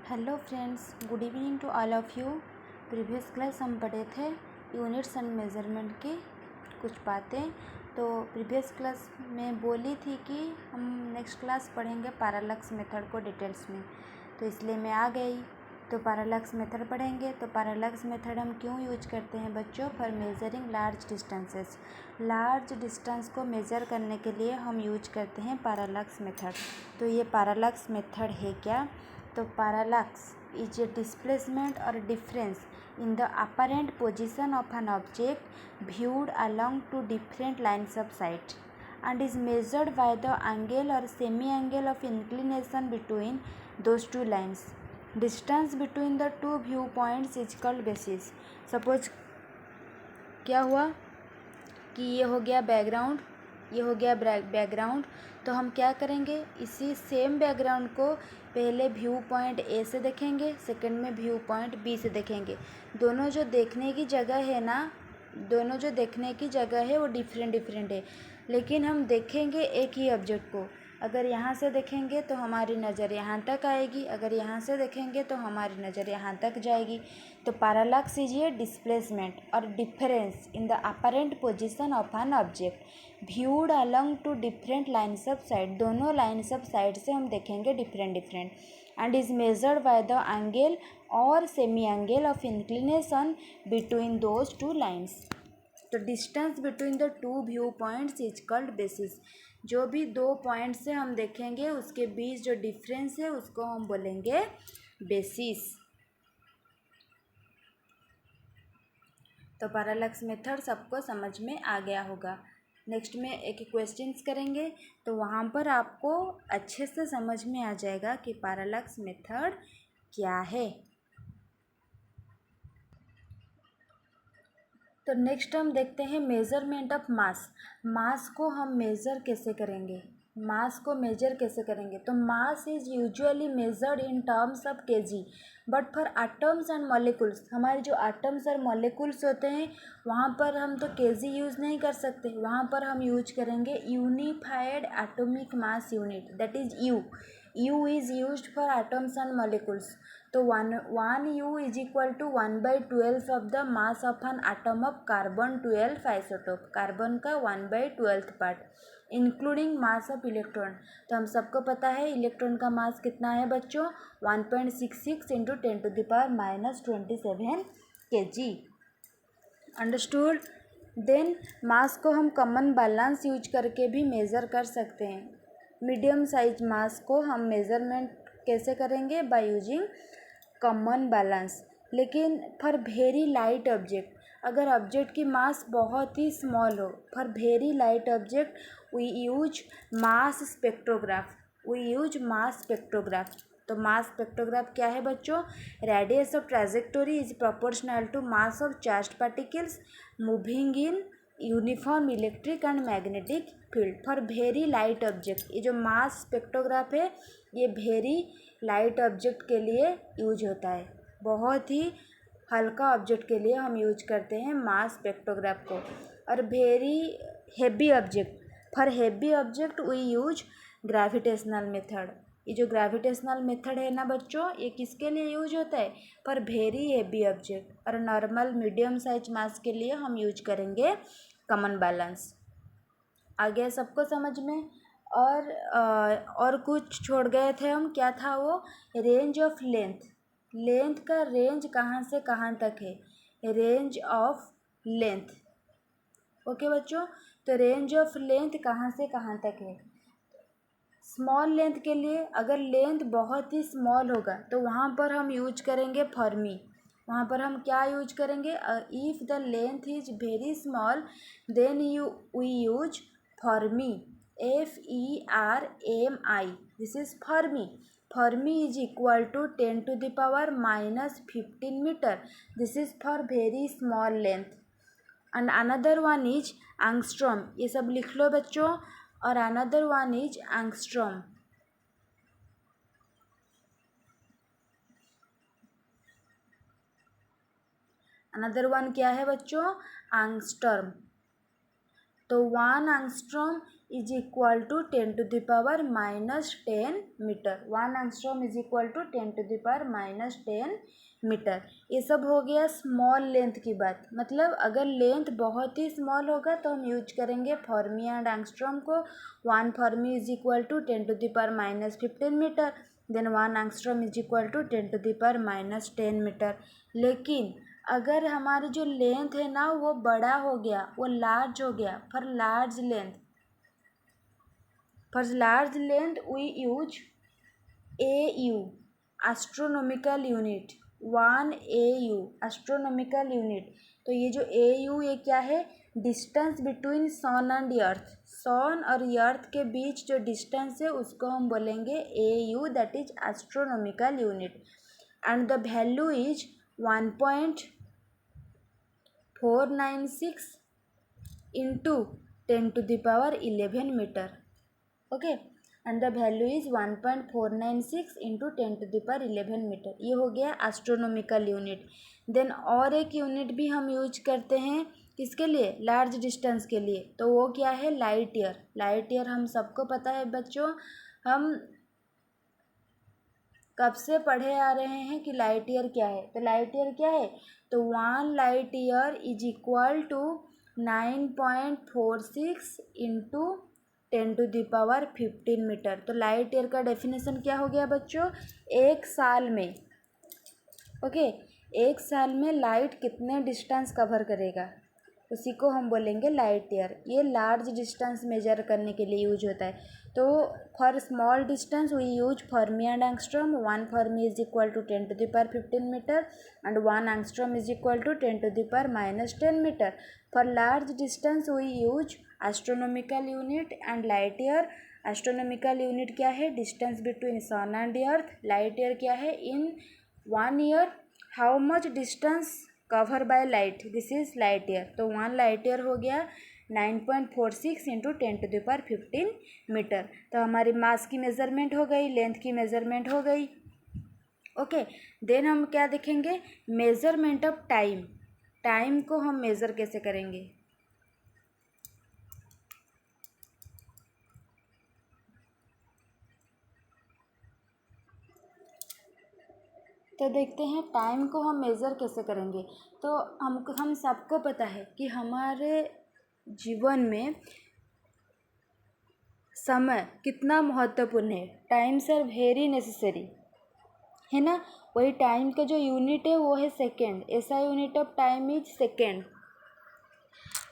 Hello friends, good evening to all of you. Previous class हम पढ़े थे units and measurement की कुछ बातें। तो प्रीवियस क्लास में बोली थी कि हम नेक्स्ट क्लास पढ़ेंगे पैरालक्स मेथड को डिटेल्स में, तो इसलिए मैं आ गई। तो पैरालक्स मेथड पढ़ेंगे। तो पैरालक्स मेथड हम क्यों यूज करते हैं बच्चों? For measuring large distances. Large distance को मेज़र करने के लिए हम यूज करते हैं पैरालक्स मेथड। तो ये पैरालक्स मेथड है क्या? तो parallax is a displacement or difference in the apparent position of an object viewed along two different lines of sight and is measured by the angle or semi-angle of inclination between those two lines. Distance between the two viewpoints is called basis. Suppose क्या हुआ कि ये हो गया background, ये हो गया background. तो हम क्या करेंगे, इसी सेम बैकग्राउंड को पहले व्यू पॉइंट ए से देखेंगे, सेकंड में व्यू पॉइंट बी से देखेंगे। दोनों जो देखने की जगह है ना, दोनों जो देखने की जगह है वो डिफरेंट है, लेकिन हम देखेंगे एक ही ऑब्जेक्ट को। अगर यहाँ से देखेंगे तो हमारी नज़र यहाँ तक आएगी, अगर यहाँ से देखेंगे तो हमारी नज़र यहाँ तक जाएगी। तो पैरालक्स इज ये डिस्प्लेसमेंट और difference in the apparent position of an object viewed along two different lines of sight. दोनों लाइन्स ऑफ साइट से हम देखेंगे different and is measured by the angle और semi angle of inclination between those two lines. तो distance between the two view points is called basis. जो भी दो point से हम देखेंगे उसके बीच जो डिफरेंस है उसको हम बोलेंगे बेसिस। तो पैरालक्स मेथड सबको समझ में आ गया होगा। नेक्स्ट में एक क्वेश्चंस करेंगे, तो वहाँ पर आपको अच्छे से समझ में आ जाएगा कि पैरालक्स मेथड क्या है। तो नेक्स्ट हम देखते हैं मेज़रमेंट ऑफ मास। मास को हम मेज़र कैसे करेंगे, मास को मेजर कैसे करेंगे? तो mass is usually measured in terms of KG, but for atoms and molecules, हमारे जो एटम्स और मॉलिक्यूल्स होते हैं वहाँ पर हम तो केजी यूज़ नहीं कर सकते, वहाँ पर हम यूज करेंगे unified atomic mass unit, that is u. U is used for atoms and molecules. तो one u is equal to 1/12 of the mass of an atom of carbon 12 isotope. Carbon का 1/12 part including mass of electron. तो हम सबको पता है electron का मास कितना है बच्चों? 1.66 into 10⁻⁻27 kg। Understood? Then mass को हम कॉमन बैलेंस यूज करके भी मेज़र कर सकते हैं। मीडियम साइज मास को हम मेज़रमेंट कैसे करेंगे? By using common balance. लेकिन फॉर वेरी लाइट ऑब्जेक्ट, अगर ऑब्जेक्ट की मास बहुत ही स्मॉल हो, for very light object we use mass spectrograph, we use mass spectrograph. तो मास स्पेक्ट्रोग्राफ क्या है बच्चों? Radius of trajectory is proportional to mass of charged particles moving in uniform electric and magnetic field for very light object. ये जो मास spectrograph है ये very light object के लिए यूज होता है, बहुत ही हल्का ऑब्जेक्ट के लिए हम यूज करते हैं मास स्पेक्ट्रोग्राफ को। और very heavy object, for heavy object we use gravitational method. ये जो ग्रेविटेशनल मेथड है ना बच्चों, ये किसके लिए यूज होता है? For very heavy object. और नॉर्मल मीडियम साइज मास के लिए हम यूज करेंगे कॉमन बैलेंस। आ गया सबको समझ में? और कुछ छोड़ गए थे हम, क्या था वो? Range of length. लेंथ का रेंज कहाँ से कहाँ तक है? Range of length. ओके बच्चों, तो रेंज ऑफ लेंथ कहाँ से कहाँ तक है? स्मॉल लेंथ के लिए, अगर लेंथ बहुत ही स्मॉल होगा तो वहाँ पर हम यूज करेंगे फर्मी। वहाँ पर हम क्या यूज करेंगे? If the length is very small then we use fermi, FERMI। This is fermi. Fermi is equal to 10⁻⁻15 metre. This is for very small length. And another one is angstrom. ये सब लिख लो बच्चों। और another one is angstrom. Another one क्या है बच्चों? Angstrom. तो 1 angstrom is equal to 10⁻⁻10 metre. 1 angstrom is equal to 10⁻⁻10 metre. ये सब हो गया स्मॉल लेंथ की बात। मतलब अगर लेंथ बहुत ही स्मॉल होगा तो हम यूज करेंगे फर्मी एंड एंगस्ट्रॉम को। 1 fermi is equal to 10⁻⁻15 metre, then 1 angstrom is equal to 10⁻⁻10 metre. लेकिन अगर हमारी जो लेंथ है ना वो बड़ा हो गया, वो लार्ज हो गया, for large length we use AU astronomical unit, 1 AU astronomical unit. तो ये जो AU ये क्या है, distance between sun and earth. Sun और अर्थ के बीच जो डिस्टेंस है उसको हम बोलेंगे AU, that is astronomical unit. And the value is 1.496 into 10⁻11 metre. Okay, and the value is 1.496 into 10⁻11 metre. ये हो गया एस्ट्रोनॉमिकल यूनिट। देन और एक यूनिट भी हम यूज करते हैं किसके लिए, लार्ज डिस्टेंस के लिए। तो वो क्या है, लाइट ईयर। लाइट ईयर हम सबको पता है बच्चों, हम कब से पढ़े आ रहे हैं कि लाइट ईयर क्या है। तो लाइट ईयर क्या है, तो 1 light year is equal to 9.46 into 10⁻15 metre. तो लाइट ईयर का डेफिनेशन क्या हो गया बच्चों, एक साल में, ओके, एक साल में लाइट कितने डिस्टेंस कवर करेगा, उसी को हम बोलेंगे लाइट ईयर। ये लार्ज डिस्टेंस मेजर करने के लिए यूज होता है। तो for small distance we use fermi and angstrom. 1 fermi is equal to 10⁻15 metre and 1 angstrom is equal to 10⁻⁻10 metre. For large distance we use astronomical unit and light year. Astronomical unit क्या है, distance between sun and earth. Light year क्या है, in 1 year how much distance cover by light, this is light year. तो 1 light year हो गया 9.46 into 10⁻15 metre. तो हमारी मास की मेजरमेंट हो गई, लेंथ की मेजरमेंट हो गई। ओके, देन हम क्या देखेंगे, मेजरमेंट ऑफ टाइम। टाइम को हम मेज़र कैसे करेंगे, तो देखते हैं टाइम को हम मेज़र कैसे करेंगे। तो हम सबको पता है कि हमारे जीवन में समय कितना महत्वपूर्ण है। टाइम्स आर वेरी नेसेसरी, है ना। वही टाइम का जो यूनिट है वो है सेकेंड। ऐसा unit of time is second.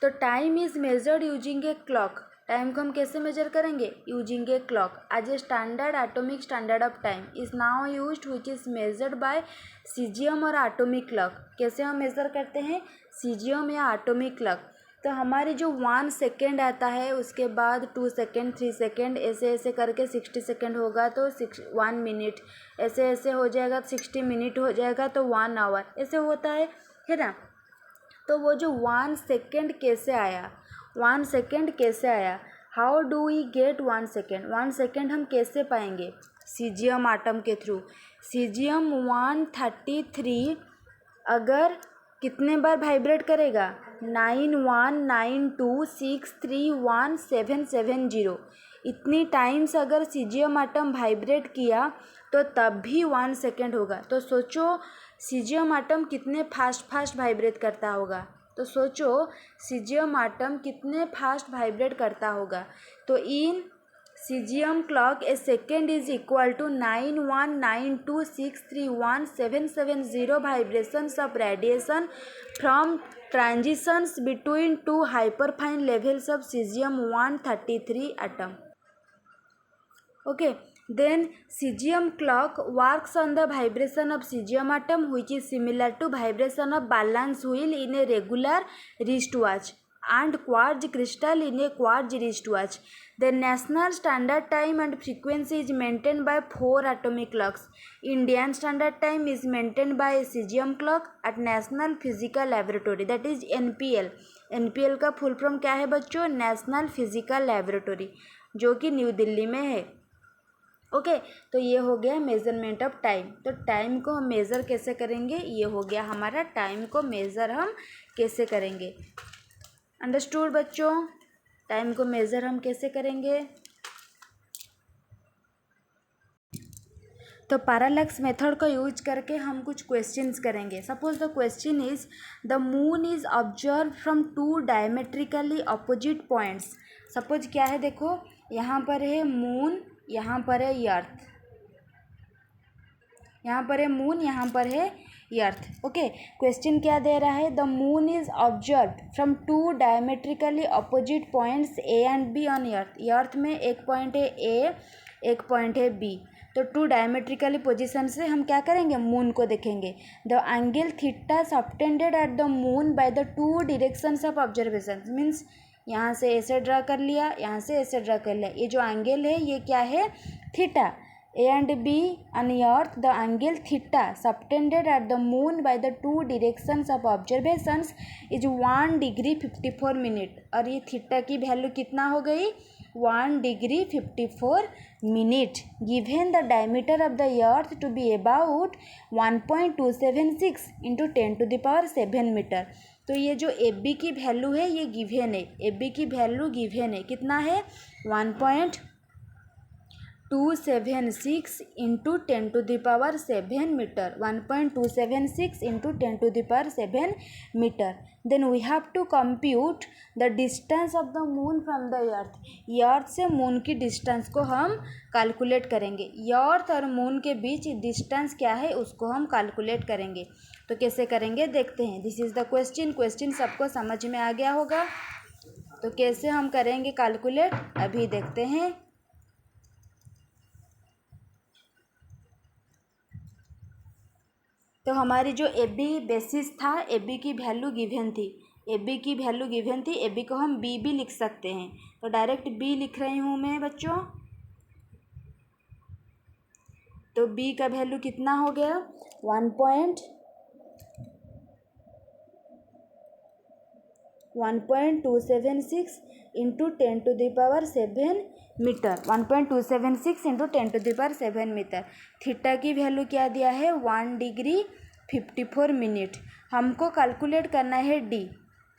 तो time is measured using a clock. Time को हम कैसे मेजर करेंगे, using a clock. As a standard atomic standard of time is now used which is measured by caesium और atomic clock. कैसे हम major करते हैं, सीजियम या एटॉमिक क्लॉक। तो हमारी जो 1 सेकेंड आता है, उसके बाद 2 सेकेंड, 3 सेकेंड, ऐसे ऐसे करके 60 सेकेंड होगा तो 1 मिनट, ऐसे ऐसे हो जाएगा 60 मिनट हो जाएगा तो 1 आवर, ऐसे होता है ना। तो वो जो 1 सेकेंड कैसे आया, 1 सेकेंड कैसे आया, how do we get 1 second. 1 second हम कैसे पाएंगे, सीजियम आटम के थ्रू। सीजियम 133 अगर कितने बार वाइब्रेट करेगा, 9192631770। इतनी टाइम्स अगर सीजियम आटम वाइब्रेट किया तो तब भी 1 सेकेंड होगा। तो सोचो सीजियम आटम कितने फास्ट वाइब्रेट करता होगा। तो सोचो सीजियम आटम कितने फास्ट वाइब्रेट करता होगा। तो in caesium clock a second is equal to 9192631770 vibrations of radiation from transitions between 2 hyperfine levels of caesium 133 atom. Okay, then cesium clock works on the vibration of cesium atom which is similar to vibration of balance wheel in a regular wristwatch and quartz crystal in a quartz wristwatch. The national standard time and frequency is maintained by 4 atomic clocks. Indian standard time is maintained by a cesium clock at National Physical Laboratory, that is NPL. NPL का full form क्या है बच्चों, national physical laboratory, जो कि new Delhi में है। Okay, तो ये हो गया मेज़रमेंट ऑफ टाइम। तो टाइम को हम मेज़र कैसे करेंगे, ये हो गया हमारा टाइम को मेज़र हम कैसे करेंगे। अंडरस्टूड बच्चों। टाइम को मेज़र हम कैसे करेंगे? तो पैरालैक्स मेथड का यूज करके हम कुछ क्वेश्चंस करेंगे। Suppose the question is the moon is observe from two diametrically opposite points. Suppose क्या है, देखो यहाँ पर है मून, यहाँ पर है अर्थ, यहाँ पर है मून, यहाँ पर है अर्थ। ओके, क्वेश्चन क्या दे रहा है? The moon is observe from two diametrically opposite points a and b on earth. Earth में एक पॉइंट है ए, एक पॉइंट है बी, तो टू डायमेट्रिकली पोजीशन से हम क्या करेंगे? मून को देखेंगे। The angle theta subtended at the moon by the two directions of observation. Means यहाँ से ऐसे ड्रा कर लिया, यहाँ से ऐसे ड्रा कर लिया। ये जो एंगल है ये क्या है? Theta. A and B on earth, the angle theta subtended at the moon by the two directions of observations is 1 degree 54 minute। और ये थीटा की वैल्यू कितना हो गई? 1 degree 54 minute। Given the diameter of the earth to be about 1.276 into 10 to the power 7 metre. तो ये जो A B की वैल्यू है ये गिवेन है, ए बी की वैल्यू गिवेन है, कितना है? 1.276 into 10 to the power 7 metre, 1.276 into 10 to the power 7 metre. Then we have to compute the distance of the moon from the earth. Earth से moon की distance को हम calculate करेंगे। अर्थ और मून के बीच डिस्टेंस क्या है उसको हम कैलकुलेट करेंगे। तो कैसे करेंगे देखते हैं। This is the question. Question सबको समझ में आ गया होगा। तो कैसे हम करेंगे कैलकुलेट अभी देखते हैं। तो हमारी जो ए बी बेसिस था, ए बी की वैल्यू गिवन थी, ए बी की वैल्यू गिवन थी। ए बी को हम बी भी लिख सकते हैं, तो डायरेक्ट बी लिख रही हूँ मैं बच्चों। तो बी का वैल्यू कितना हो गया? 1.276 into 10 to the power 7 metre, 1.276 into 10 to the power 7 metre. Theta की वैल्यू क्या दिया है? 1 डिग्री 54 मिनट। हमको कैलकुलेट करना है डी,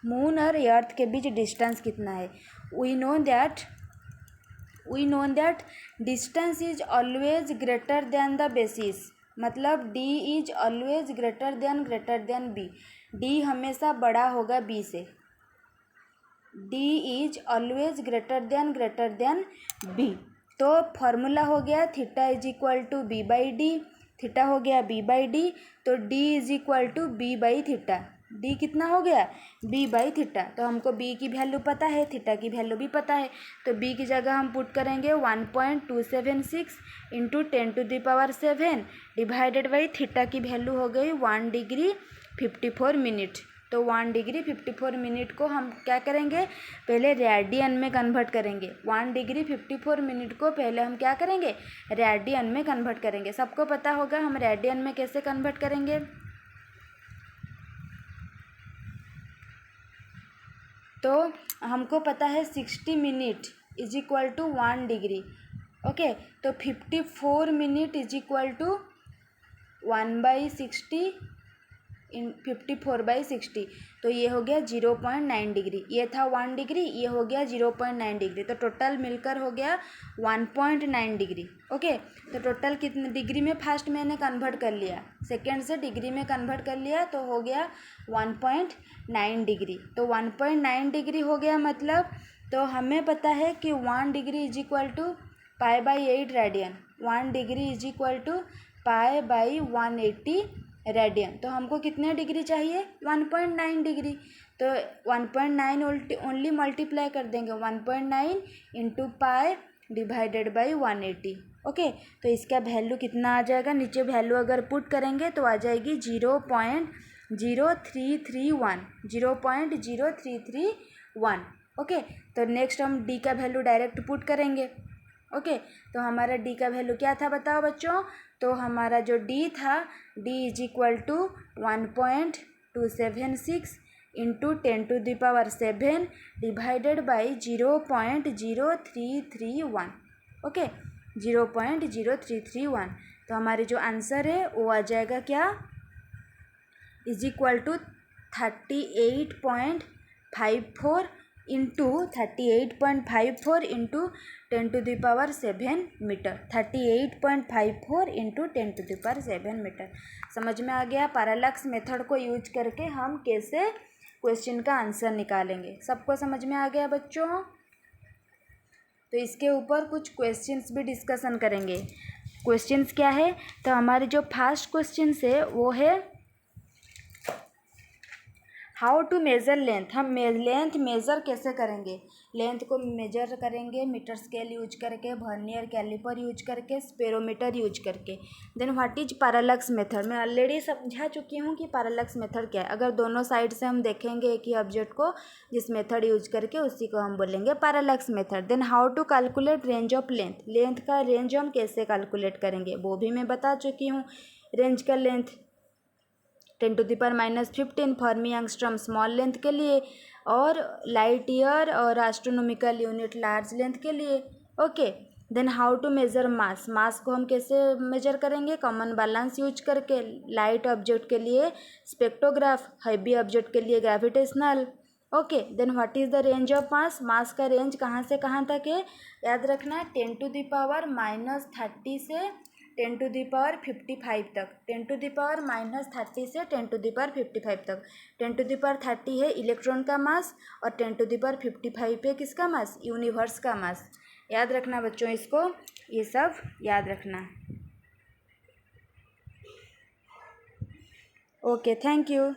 मून और अर्थ के बीच डिस्टेंस कितना है। We know that distance is always greater than the basis. मतलब d is always greater than b. D हमेशा बड़ा होगा बी से। D is always greater than b. तो फॉर्मूला हो गया theta is equal to b by d. Theta हो गया बी बाई डी, तो d is equal to b by theta. D कितना हो गया? B by theta. तो हमको बी की वैल्यू पता है, थीटा की वैल्यू भी पता है, तो बी की जगह हम पुट करेंगे 1.276 into 10 to the power 7 divided by theta की वैल्यू हो गई 1 डिग्री 54 मिनट। तो 1 डिग्री 54 मिनट को हम क्या करेंगे? पहले रेडियन में कन्वर्ट करेंगे। 1 डिग्री 54 मिनट को पहले हम क्या करेंगे? रेडियन में कन्वर्ट करेंगे। सबको पता होगा हम रेडियन में कैसे कन्वर्ट करेंगे। तो हमको पता है 60 minute is equal to 1 degree. Okay, तो 54 minute is equal to 1/60 in 54/60। तो ये हो गया 0.9 डिग्री। ये था 1 डिग्री, ये हो गया 0.9 डिग्री। तो टोटल मिलकर हो गया 1.9 डिग्री। ओके, तो टोटल कितने डिग्री में फर्स्ट मैंने कन्वर्ट कर लिया, सेकेंड से डिग्री में कन्वर्ट कर लिया, तो हो गया 1.9 डिग्री। तो 1.9 डिग्री हो गया मतलब, तो हमें पता है कि 1 degree is equal to π/8 radian. 1 degree is equal to π/180 radian. तो हमको कितने डिग्री चाहिए? 1.9 डिग्री। तो 1.9 ओनली मल्टीप्लाई कर देंगे, 1.9 into pi divided by 180। Okay, तो इसका वैल्यू कितना आ जाएगा? नीचे वैल्यू अगर पुट करेंगे तो आ जाएगी 0.0331, 0.0331। ओके, तो नेक्स्ट हम डी का वैल्यू डायरेक्ट पुट करेंगे। ओके, तो हमारा डी का वैल्यू क्या था बताओ बच्चों? तो हमारा जो डी था, D is equal to 1.276 into 10 to the power 7 divided by 0.0331। Okay, 0.0331। तो हमारे जो आंसर है वो आ जाएगा क्या? Is equal to 38.54 into 38.54 into 10⁻7 metre. 38.54 into 10⁻7 metre. समझ में आ गया? पैरालैक्स मेथड को यूज करके हम कैसे क्वेश्चन का आंसर निकालेंगे। सबको समझ में आ गया बच्चों? तो इसके ऊपर कुछ क्वेश्चंस भी डिस्कशन करेंगे। क्वेश्चंस क्या है? तो हमारे जो फर्स्ट क्वेश्चंस है वो है हाउ टू मेज़र लेंथ। हम लेंथ मेज़र कैसे करेंगे? लेंथ को मेजर करेंगे मीटर स्केल यूज करके, वर्नियर कैलिपर यूज करके, स्पेरोमीटर यूज करके। Then what is parallax method. मैं ऑलरेडी समझा चुकी हूँ कि पैरालैक्स मेथड क्या है। अगर दोनों साइड से हम देखेंगे एक ही ऑब्जेक्ट को, जिस मेथड यूज करके, उसी को हम बोलेंगे parallax method. Then how to calculate range of length. Length का रेंज हम कैसे कैलकुलेट करेंगे वो भी मैं बता चुकी हूँ। रेंज का length 10⁻⁻15 fermi angstrom small length के लिए, और लाइट ईयर और एस्ट्रोनॉमिकल यूनिट लार्ज लेंथ के लिए। Okay. Then how to measure mass. Mass को हम कैसे मेजर करेंगे? कॉमन बैलेंस यूज करके। लाइट ऑब्जेक्ट के लिए स्पेक्ट्रोग्राफ, हैवी ऑब्जेक्ट के लिए gravitational. Okay. Then what is the range of mass. Mass का रेंज कहाँ से कहाँ तक है? याद रखना है 10⁻⁻30 से 10⁻55 तक। 10⁻⁻30 से 10⁻55 तक। 10⁻30 है इलेक्ट्रॉन का मास, और 10⁻55 है किसका मास? यूनिवर्स का मास। याद रखना बच्चों इसको, ये सब याद रखना। Okay, thank you.